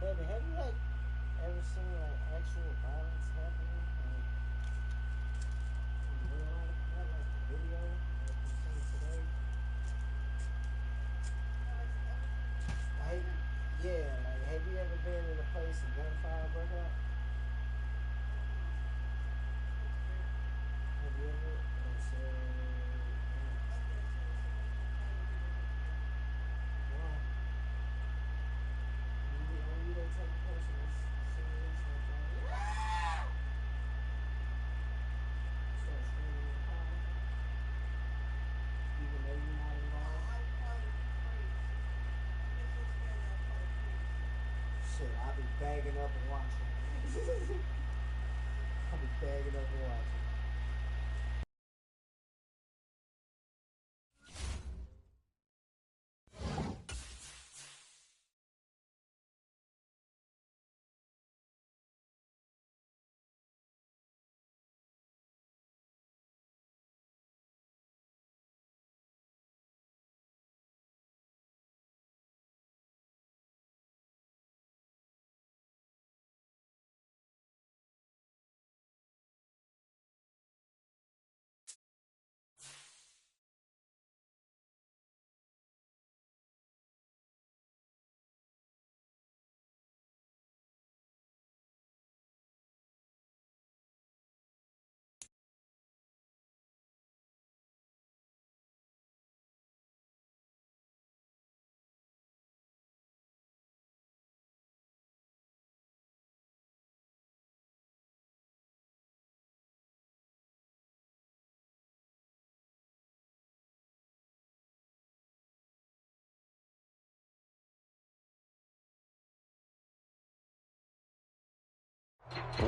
Baby, have you like ever seen like actual violence happening? Like in real life? Not like the video like you seen today. Like, yeah, like have you ever been in a place a gunfire broke out? Have you ever? Oh, so why? Are you that type of person that's serious? Start screaming and crying, even though you're not involved. Shit, I'll be bagging up and watching. I'll be bagging up and watching.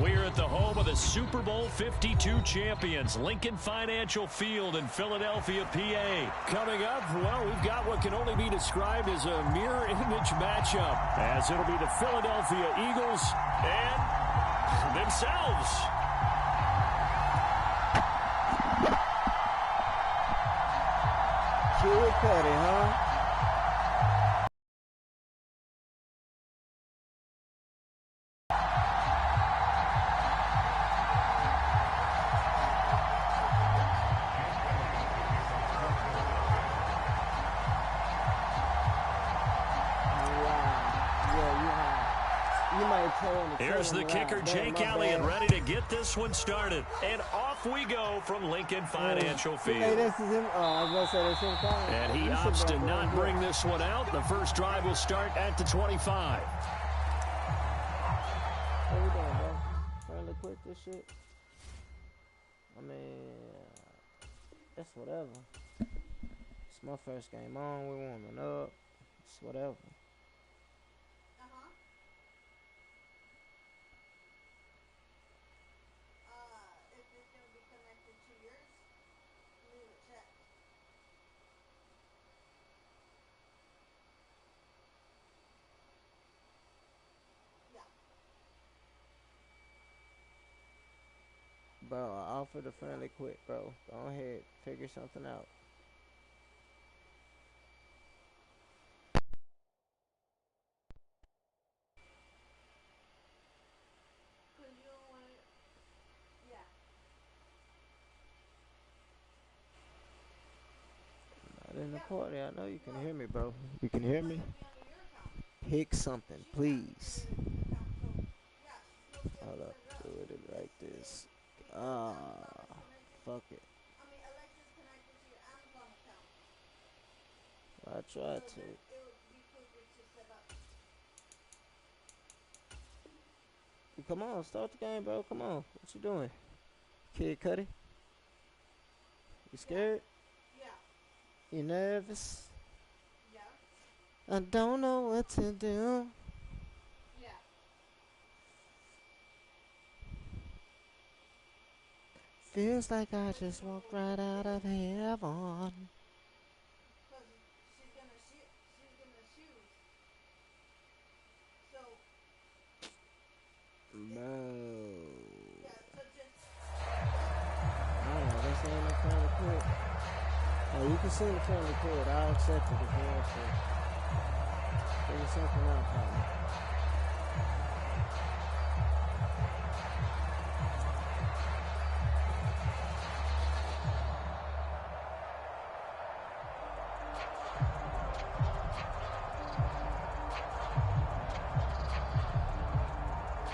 We're at the home of the Super Bowl 52 champions, Lincoln Financial Field in Philadelphia, PA. Coming up, well, we've got what can only be described as a mirror image matchup, as it'll be the Philadelphia Eagles and themselves. Kid Cudi, huh? Here's the kicker, Jake Elliott, ready to get this one started. And off we go from Lincoln Financial Field. Hey, this is him. Oh, I was going to say this is him. And he opts to not bring this one out. The first drive will start at the 25. What we doing, bro? Trying to quit this shit? I mean, it's whatever. It's my first game on. We're warming up. It's whatever. Bro, I offered a friendly quit, bro. Go ahead, figure something out. Not in the party. I know you can hear me, bro. You can hear me? Pick something, please. Hold up, do it like this. Fuck it. I tried to. Come on, start the game, bro. Come on. What you doing? Kid Cudi? You scared? You nervous? I don't know what to do. Yeah. Feels like I just walked right out of heaven. Because she's gonna shoot. She's gonna shoot. So. Bro. Yeah. So just. I don't know. That's ain't no friendly quit. Oh, you can send a friendly quit. I'll accept it if you want to. Figure something out, partner.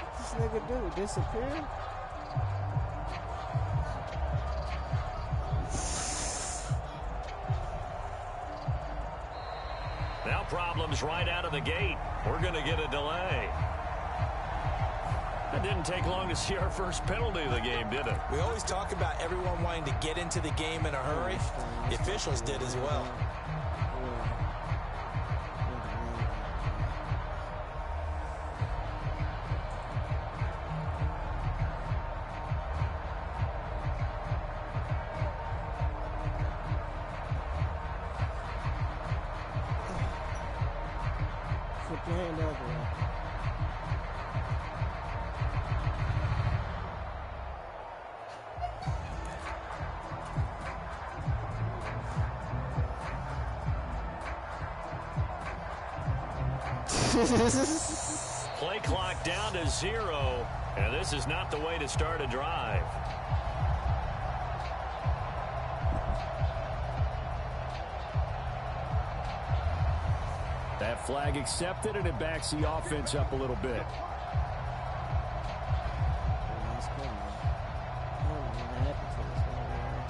What this nigga do? Disappear? Now problems right out of the gate. We're going to get a delay. It didn't take long to see our first penalty of the game, did it? We always talk about everyone wanting to get into the game in a hurry. The officials did as well. Flip your hand the other way. Play clock down to 0, and this is not the way to start a drive. That flag accepted, and it backs the offense up a little bit. That's cool, man. I don't know what happened to this one, man.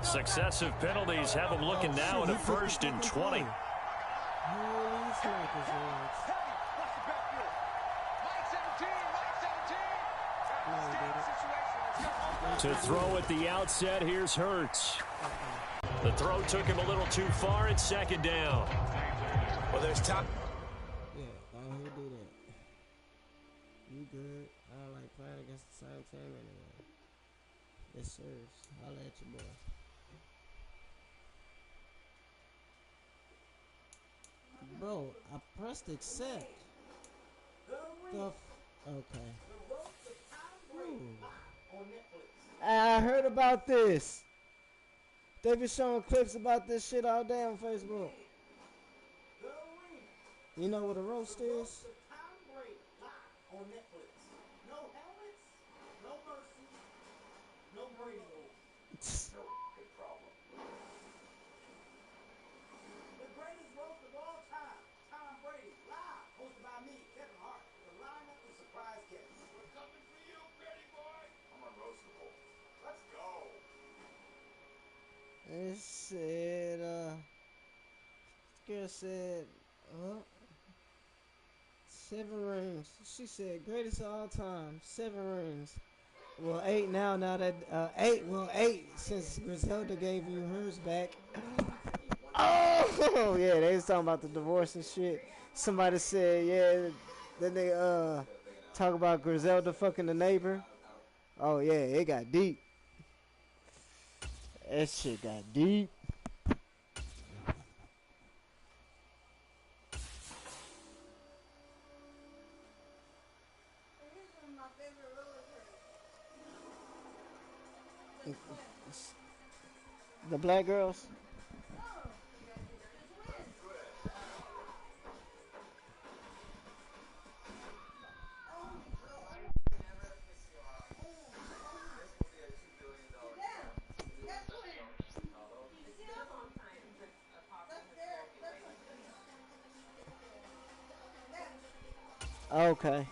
Successive penalties have them looking now at a 1st and 20. Holy smokers, man. To throw at the outset, here's Hurts. The throw took him a little too far at 2nd down. Well, there's time. Yeah, go ahead and do that. You good. I don't like playing against the same team anyway. It serves. I'll let you, boy. Bro, I pressed accept. Okay. Ooh. I heard about this. They been showing clips about this shit all day on Facebook. You know what a roast is? On Netflix. No helmets, no mercy, no Brady rule. No fucking problem. The greatest roast of all time, Tom Brady, live, hosted by me, Kevin Hart, with a lineup of surprise guests. We're coming for you, Brady boy. I'm unroastable. Let's go. It said, this girl said, 7 rings. She said, greatest of all time, 7 rings. Well, 8 now. Now that 8, well 8 since Griselda gave you hers back. Oh yeah, they was talking about the divorce and shit. Somebody said, yeah. Then they talk about Griselda fucking the neighbor. Oh yeah, it got deep. That shit got deep. Here's one of my favorite roller coasters. The black girls. No, just win. Okay.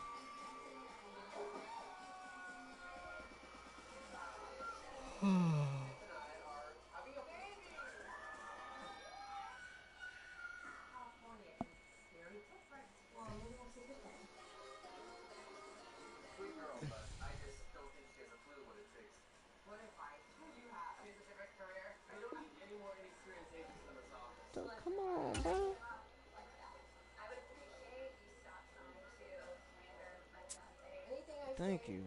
Thank you.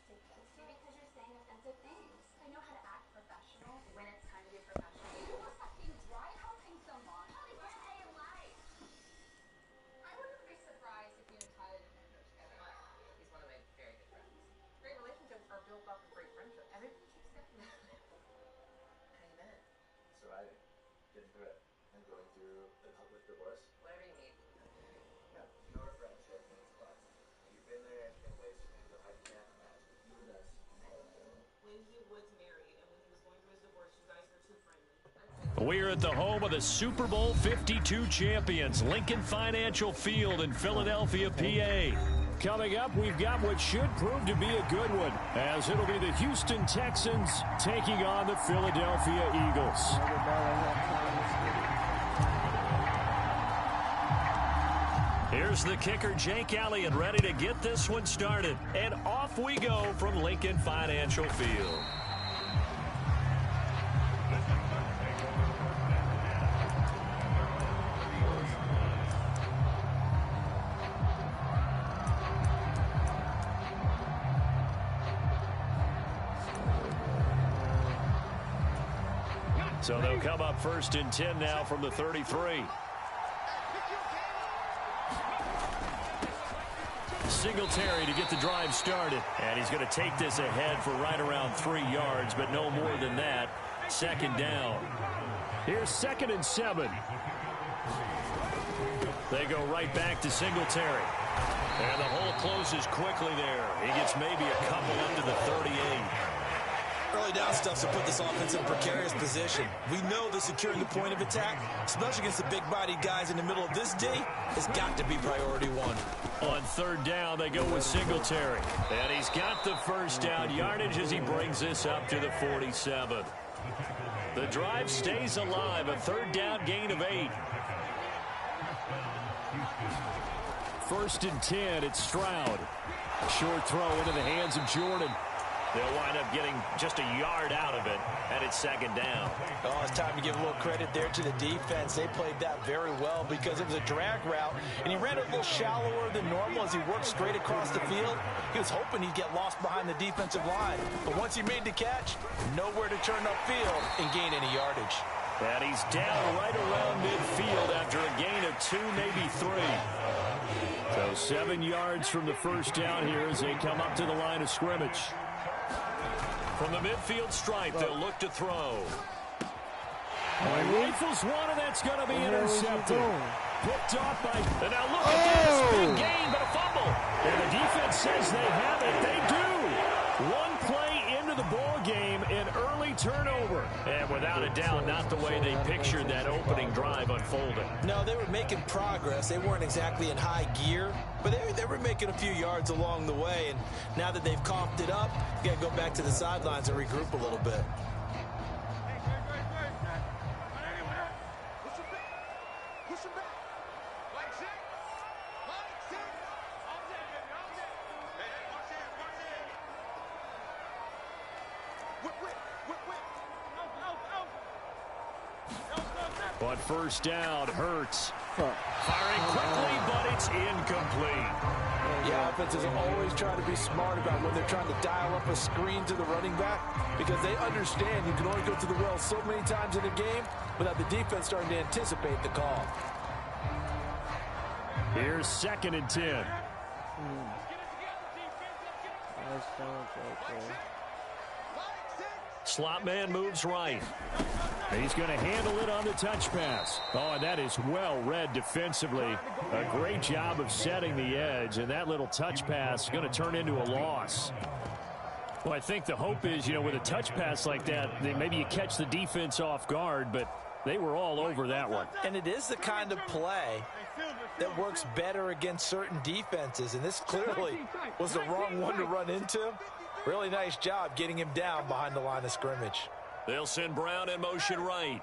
Because you're saying offensive things. I know how to act professional when it's time to be professional. You must have been dry hopping so long. Holly, what's A in life? I wouldn't be surprised if you and Tyler didn't go together. He's one of my very good friends. Great relationships are built off of great friendship. Everybody keeps saying that. How you been? Surviving. Getting through it. And going through a public divorce. Whatever you need. Yeah, your friendship means a lot. You've been there in ways that I can't imagine. You were there. When he was married and when he was going through his divorce, you guys were too friendly. We're at the home of the Super Bowl 52 champions, Lincoln Financial Field in Philadelphia, PA. Coming up, we've got what should prove to be a good one, as it'll be the Houston Texans taking on the Philadelphia Eagles. Here's the kicker, Jake Elliott, ready to get this one started. And off we go from Lincoln Financial Field. So they'll come up 1st and 10 now from the 33. Singletary to get the drive started. And he's going to take this ahead for right around 3 yards, but no more than that. 2nd down. Here's 2nd and 7. They go right back to Singletary. And the hole closes quickly there. He gets maybe a couple up to the 38. Early down stuff to put this offense in a precarious position. We know that securing the point of attack, especially against the big-bodied guys in the middle of this D, has got to be priority one. On 3rd down, they go with Singletary. And he's got the 1st down yardage as he brings this up to the 47. The drive stays alive, a 3rd down gain of 8. 1st and 10, it's Stroud. Short throw into the hands of Jordan. They'll wind up getting just a yard out of it, and it's 2nd down. Oh, it's time to give a little credit there to the defense. They played that very well because it was a drag route, and he ran it a little shallower than normal as he worked straight across the field. He was hoping he'd get lost behind the defensive line, but once he made the catch, nowhere to turn upfield and gain any yardage. And he's down right around midfield after a gain of 2, maybe 3. So 7 yards from the 1st down here as they come up to the line of scrimmage. From the midfield stripe, they'll look to throw. Rifles one, and that's going to be intercepted. Picked off by... And now look at this. Big gain, but a fumble. And the defense says they have it. They do. One play into the ball game, an early turnover. And without a doubt, not the way they pictured that opening drive unfolding. No, they were making progress. They weren't exactly in high gear, but they were making a few yards along the way. And now that they've coughed it up, you got to go back to the sidelines and regroup a little bit. But 1st down, Hurts. Firing quickly, but it's incomplete. Yeah, offenses always try to be smart about when they're trying to dial up a screen to the running back because they understand you can only go to the well so many times in a game without the defense starting to anticipate the call. Here's 2nd and 10. Nice dunk right there. Slot man moves right. He's going to handle it on the touch pass. Oh, and that is well read defensively. A great job of setting the edge, and that little touch pass is going to turn into a loss. Well, I think the hope is, with a touch pass like that, maybe you catch the defense off guard, but they were all over that one. And it is the kind of play that works better against certain defenses, and this clearly was the wrong one to run into. Really nice job getting him down behind the line of scrimmage. They'll send Brown in motion right.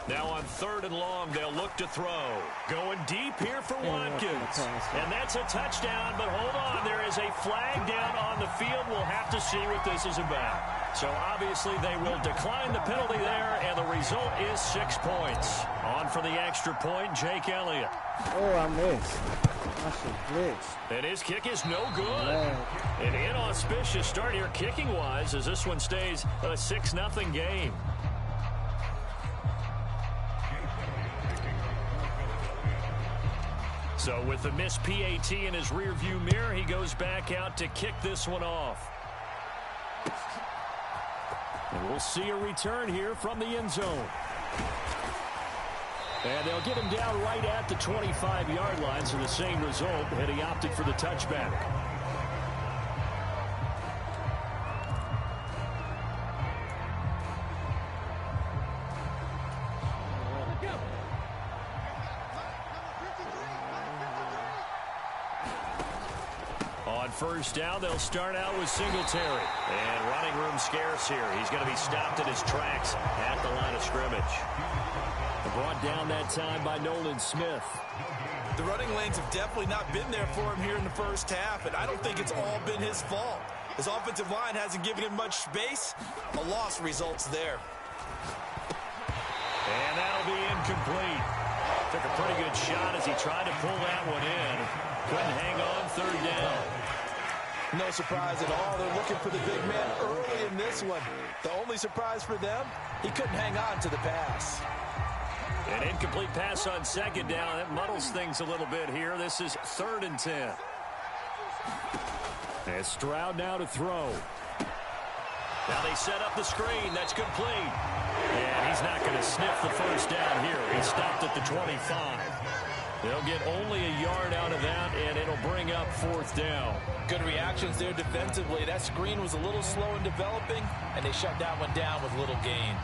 Now on 3rd and long, they'll look to throw. Going deep here for Watkins. And that's a touchdown, but hold on. There is a flag down on the field. We'll have to see what this is about. So obviously they will decline the penalty there, and the result is 6 points. On for the extra point, Jake Elliott. Oh, I missed. I should glitch. And his kick is no good. Man. An inauspicious start here kicking-wise as this one stays a 6-0 game. So with the missed PAT in his rearview mirror, he goes back out to kick this one off. And we'll see a return here from the end zone. And they'll get him down right at the 25-yard line, so the same result, and he opted for the touchback. On first down, they'll start out with Singletary. And running room scarce here. He's going to be stopped in his tracks at the line of scrimmage. Brought down that time by Nolan Smith. The running lanes have definitely not been there for him here in the first half, and I don't think it's all been his fault. His offensive line hasn't given him much space. A loss results there. And that'll be incomplete. Took a pretty good shot as he tried to pull that one in. Couldn't hang on third down. No surprise at all. They're looking for the big man early in this one. The only surprise for them, he couldn't hang on to the pass. An incomplete pass on second down. That muddles things a little bit here. This is 3rd and 10. And Stroud now to throw. Now they set up the screen. That's complete. And he's not going to sniff the first down here. He stopped at the 25. They'll get only a yard out of that, and it'll bring up 4th down. Good reactions there defensively. That screen was a little slow in developing, and they shut that one down with little gain.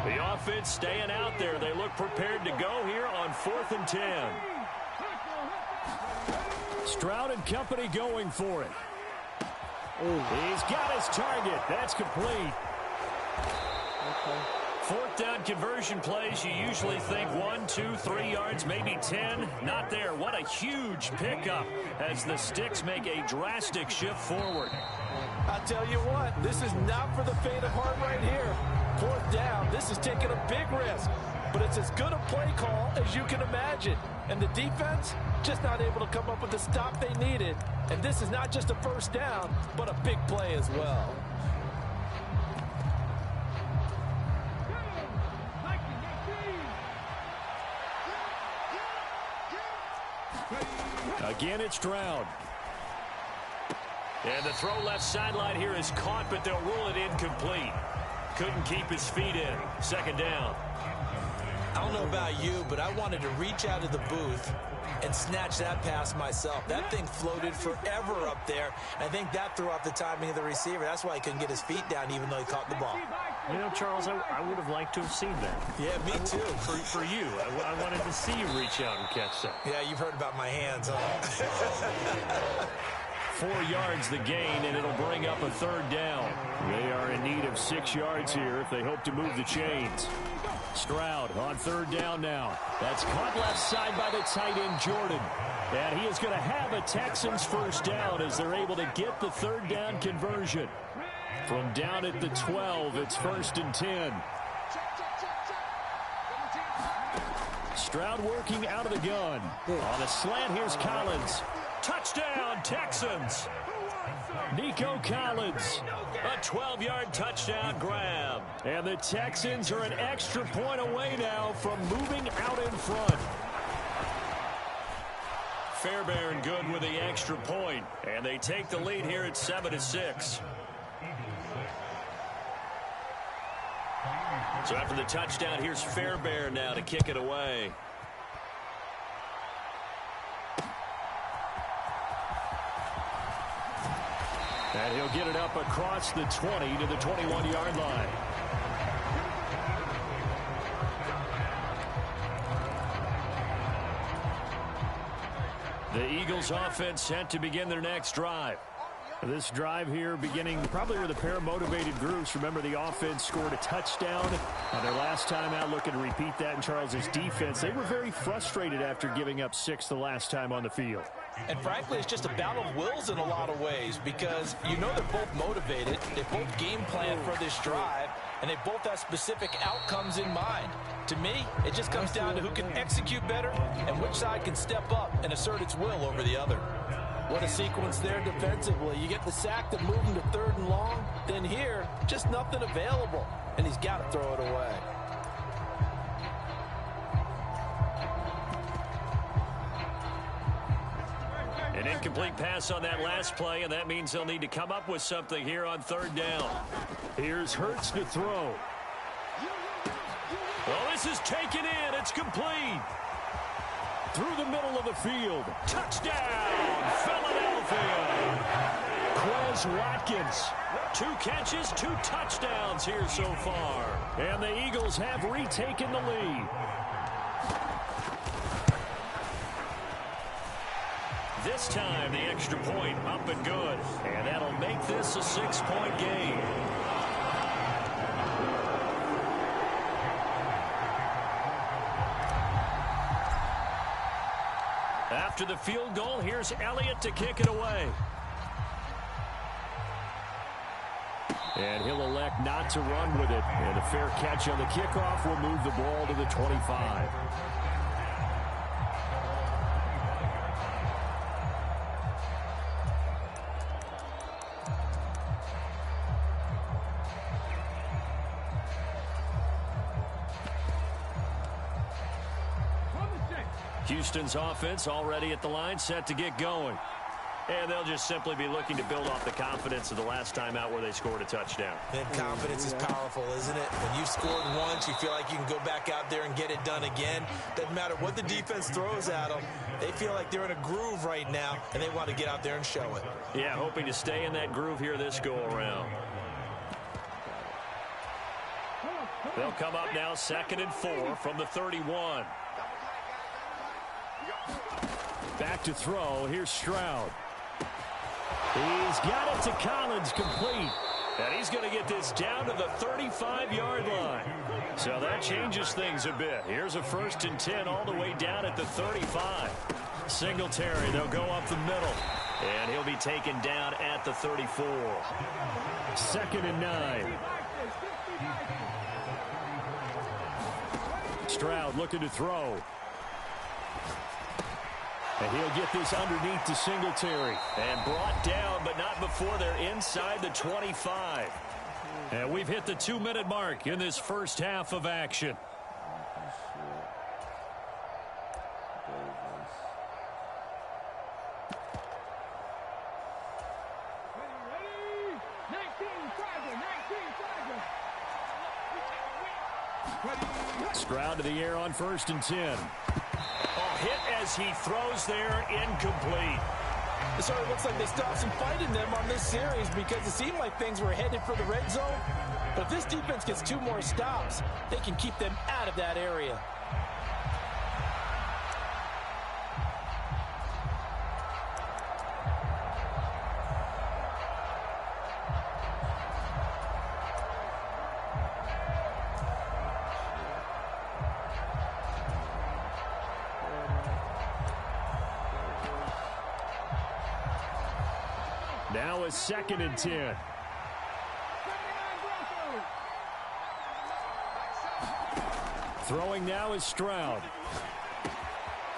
The offense staying out there. They look prepared to go here on 4th and 10. Stroud and company going for it. Ooh. He's got his target. That's complete. Okay. 4th down conversion plays, you usually think 1, 2, 3 yards, maybe 10. Not there. What a huge pickup as the Sticks make a drastic shift forward. I'll tell you what, this is not for the faint of heart right here. 4th down, this is taking a big risk. But it's as good a play call as you can imagine. And the defense just not able to come up with the stop they needed. And this is not just a first down, but a big play as well. Again, it's Stroud. And the throw left sideline here is caught, but they'll rule it incomplete. Couldn't keep his feet in. 2nd down. I don't know about you, but I wanted to reach out of the booth and snatch that pass myself. That thing floated forever up there. I think that threw off the timing of the receiver. That's why he couldn't get his feet down even though he caught the ball. You know, Charles, I would have liked to have seen that. Yeah, me too. For you. I wanted to see you reach out and catch that. Yeah, you've heard about my hands, huh? 4 yards the gain, and it'll bring up a 3rd down. They are in need of 6 yards here if they hope to move the chains. Stroud on 3rd down now. That's caught left side by the tight end, Jordan. And he is going to have a Texans first down as they're able to get the 3rd down conversion. From down at the 12, it's 1st and 10. Stroud working out of the gun. On a slant, here's Collins. Touchdown, Texans. Nico Collins, a 12-yard touchdown grab. And the Texans are an extra point away now from moving out in front. Fairbairn good with the extra point, and they take the lead here at 7-6. So after the touchdown, here's Fairbairn now to kick it away. And he'll get it up across the 20 to the 21-yard line. The Eagles offense set to begin their next drive. This drive here beginning probably with a pair of motivated groups. Remember, the offense scored a touchdown on their last time out. Looking to repeat that in Charles's defense. They were very frustrated after giving up 6 the last time on the field. And frankly, it's just a battle of wills in a lot of ways because you know they're both motivated. They both game plan for this drive, and they both have specific outcomes in mind. To me, it just comes down to who can execute better and which side can step up and assert its will over the other. What a sequence there defensively. You get the sack to move him to 3rd and long. Then here, just nothing available. And he's got to throw it away. An incomplete pass on that last play, and that means they'll need to come up with something here on 3rd down. Here's Hurts to throw. Well, this is taken in. It's complete. Through the middle of the field. Touchdown, Philadelphia. Quez Watkins. 2 catches, 2 touchdowns here so far. And the Eagles have retaken the lead. This time, the extra point up and good. And that'll make this a 6-point game. After the field goal, here's Elliott to kick it away. And he'll elect not to run with it. And a fair catch on the kickoff will move the ball to the 25. Houston's offense already at the line, set to get going. And they'll just simply be looking to build off the confidence of the last time out where they scored a touchdown. And confidence is powerful, isn't it? When you've scored once, you feel like you can go back out there and get it done again. Doesn't matter what the defense throws at them. They feel like they're in a groove right now, and they want to get out there and show it. Yeah, hoping to stay in that groove here this go-around. They'll come up now 2nd and 4 from the 31. Back to throw. Here's Stroud. He's got it to Collins, complete. And he's going to get this down to the 35-yard line. So that changes things a bit. Here's a 1st and 10 all the way down at the 35. Singletary, they'll go up the middle. And he'll be taken down at the 34. 2nd and 9. Stroud looking to throw. And he'll get this underneath to Singletary. And brought down, but not before they're inside the 25. And we've hit the 2-minute mark in this first half of action. Stroud to the air on 1st and 10. Hit as he throws there, incomplete. So it looks like they stopped some fight in them on this series because it seemed like things were headed for the red zone. But if this defense gets 2 more stops, they can keep them out of that area. Now a 2nd and 10. Throwing now is Stroud.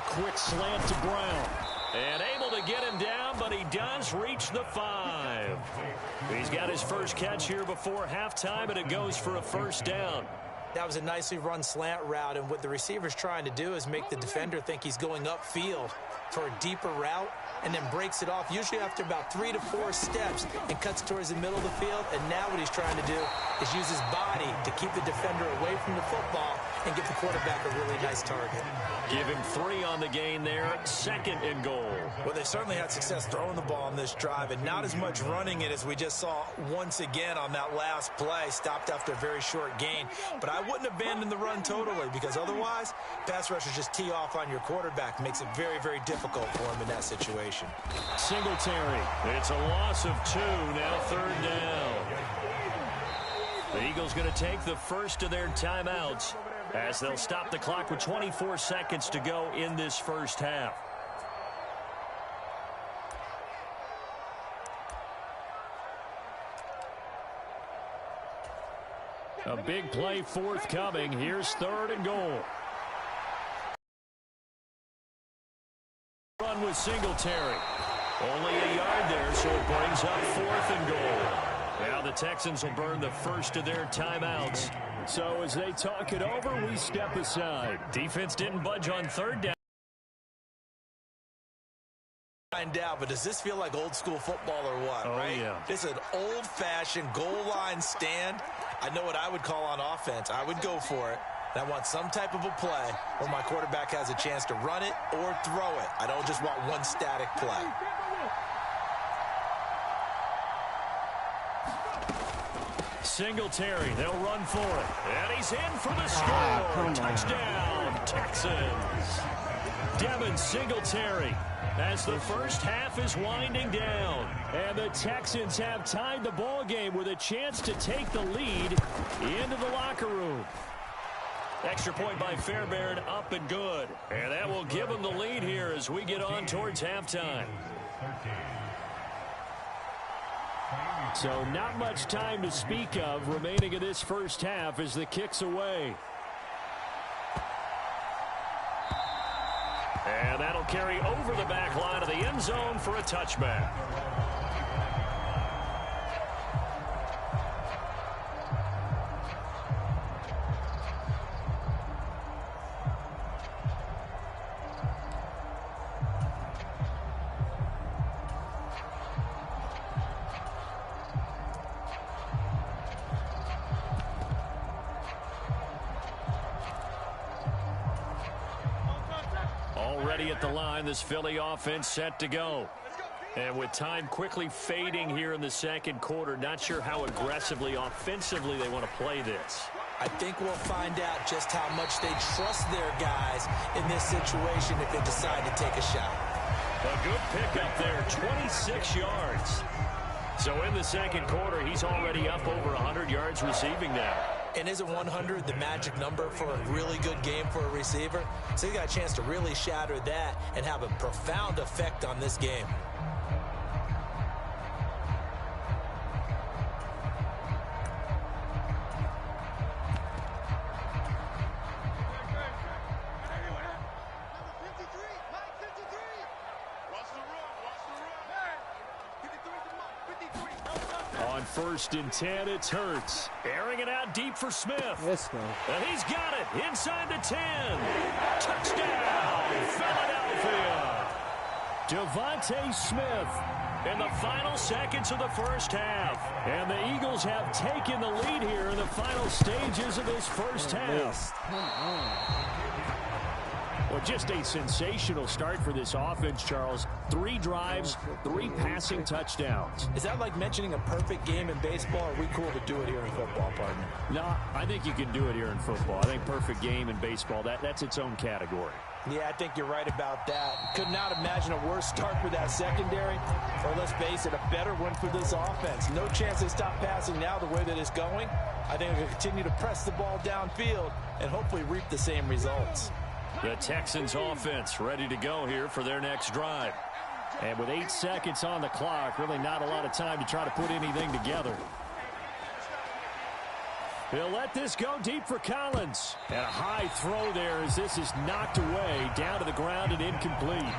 Quick slant to Brown. And able to get him down, but he does reach the 5. He's got his first catch here before halftime, and it goes for a 1st down. That was a nicely run slant route, and what the receiver's trying to do is make the defender think he's going upfield for a deeper route, and then breaks it off, usually after about 3 to 4 steps, and cuts towards the middle of the field. And now what he's trying to do is use his body to keep the defender away from the football and give the quarterback a really nice target. Give him 3 on the gain there, 2nd and goal. Well, they certainly had success throwing the ball on this drive, and not as much running it as we just saw once again on that last play. Stopped after a very short gain. But I wouldn't abandon the run totally, because otherwise, pass rushers just tee off on your quarterback. Makes it very, very difficult for him in that situation. Singletary. It's a loss of 2, now 3rd down. The Eagles going to take the first of their timeouts as they'll stop the clock with 24 seconds to go in this first half. A big play forthcoming. Here's 3rd and goal. Run with Singletary. Only a yard there, so it brings up 4th and goal. Now the Texans will burn the first of their timeouts. So as they talk it over, we step aside. Defense didn't budge on 3rd down. Find out, but does this feel like old school football or what, right? Yeah. This is an old-fashioned goal line stand. I know what I would call on offense. I would go for it. And I want some type of a play where my quarterback has a chance to run it or throw it. I don't just want one static play. Singletary, they'll run for it. And he's in for the score. Touchdown, Texans. Devin Singletary as the first half is winding down. And the Texans have tied the ball game with a chance to take the lead into the locker room. Extra point by Fairbairn, up and good. And that will give them the lead here as we get on towards halftime. So not much time to speak of remaining in this first half as the kick's away. And that'll carry over the back line of the end zone for a touchback. Already at the line, this Philly offense set to go. And with time quickly fading here in the second quarter, not sure how aggressively, offensively they want to play this. I think we'll find out just how much they trust their guys in this situation if they decide to take a shot. A good pickup there, 26 yards. So in the second quarter, he's already up over 100 yards receiving now. And isn't 100 the magic number for a really good game for a receiver? So he got a chance to really shatter that and have a profound effect on this game. First and 10, it's Hurts. Airing it out deep for Smith. Let's go. And he's got it inside the 10. Touchdown, Philadelphia. Devontae Smith in the final seconds of the first half. And the Eagles have taken the lead here in the final stages of this first half. Come on. Well, just a sensational start for this offense, Charles. 3 drives, 3 passing touchdowns. Is that like mentioning a perfect game in baseball, or are we cool to do it here in football, partner? No, I think you can do it here in football. I think perfect game in baseball, that's its own category. Yeah, I think you're right about that. Could not imagine a worse start for that secondary, or let's face it, a better one for this offense. No chance they stop passing now the way that it's going. I think they'll continue to press the ball downfield and hopefully reap the same results. The Texans offense ready to go here for their next drive. And with 8 seconds on the clock, really not a lot of time to try to put anything together. He'll let this go deep for Collins. And a high throw there as this is knocked away, down to the ground and incomplete.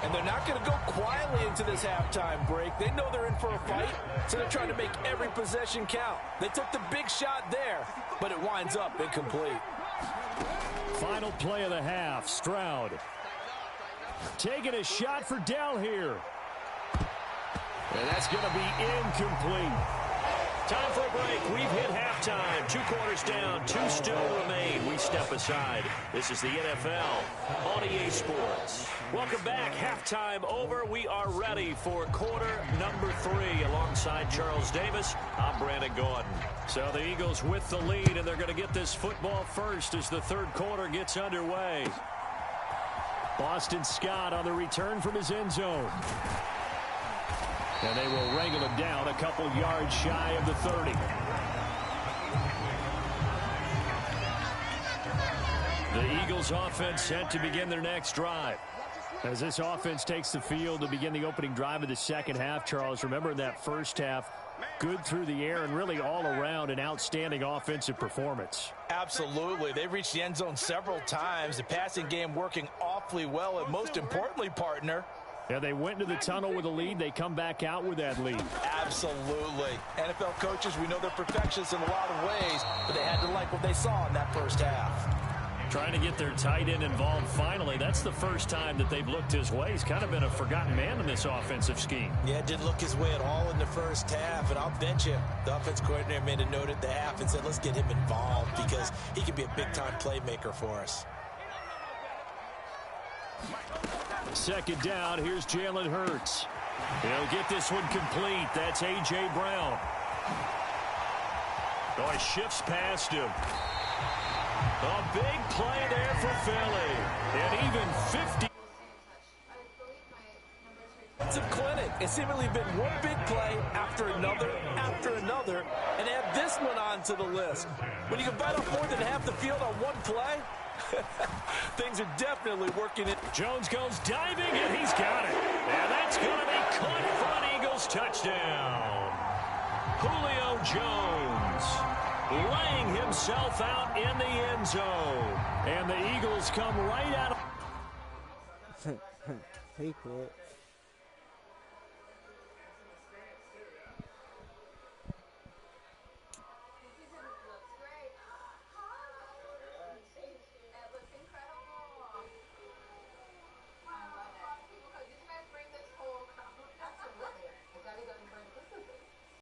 And they're not going to go quietly into this halftime break. They know they're in for a fight, so they're trying to make every possession count. They took the big shot there, but it winds up incomplete. Final play of the half, Stroud. Taking a shot for Dell here. And that's going to be incomplete. Time for a break. We've hit halftime. 2 quarters down. 2 still remain. We step aside. This is the NFL on EA Sports. Welcome back. Halftime over. We are ready for quarter number 3. Alongside Charles Davis, I'm Brandon Gordon. So the Eagles with the lead, and they're going to get this football first as the third quarter gets underway. Boston Scott on the return from his end zone. And they will wrangle him down a couple yards shy of the 30. The Eagles offense set to begin their next drive. As this offense takes the field to begin the opening drive of the second half, Charles, remember in that first half, good through the air and really all around an outstanding offensive performance. Absolutely. They reached the end zone several times. The passing game working awfully well. And most importantly, partner, yeah, they went into the tunnel with a lead. They come back out with that lead. Absolutely. NFL coaches, we know they're perfectionists in a lot of ways, but they had to like what they saw in that first half. Trying to get their tight end involved finally. That's the first time that they've looked his way. He's kind of been a forgotten man in this offensive scheme. Yeah, it didn't look his way at all in the first half, and I'll bet you the offense coordinator made a note at the half and said, let's get him involved because he can be a big-time playmaker for us. Second down, here's Jalen Hurts. He'll get this one complete. That's A.J. Brown. Oh, he shifts past him. A big play there for Philly. And even 50. It's a clinic. It's seemingly been one big play after another, and add this one onto the list. When you can bite off more than half the field on one play, things are definitely working in. Jones goes diving, and he's got it. And that's going to be caught for an Eagles touchdown. Julio Jones laying himself out in the end zone. And the Eagles come right out of... He quit.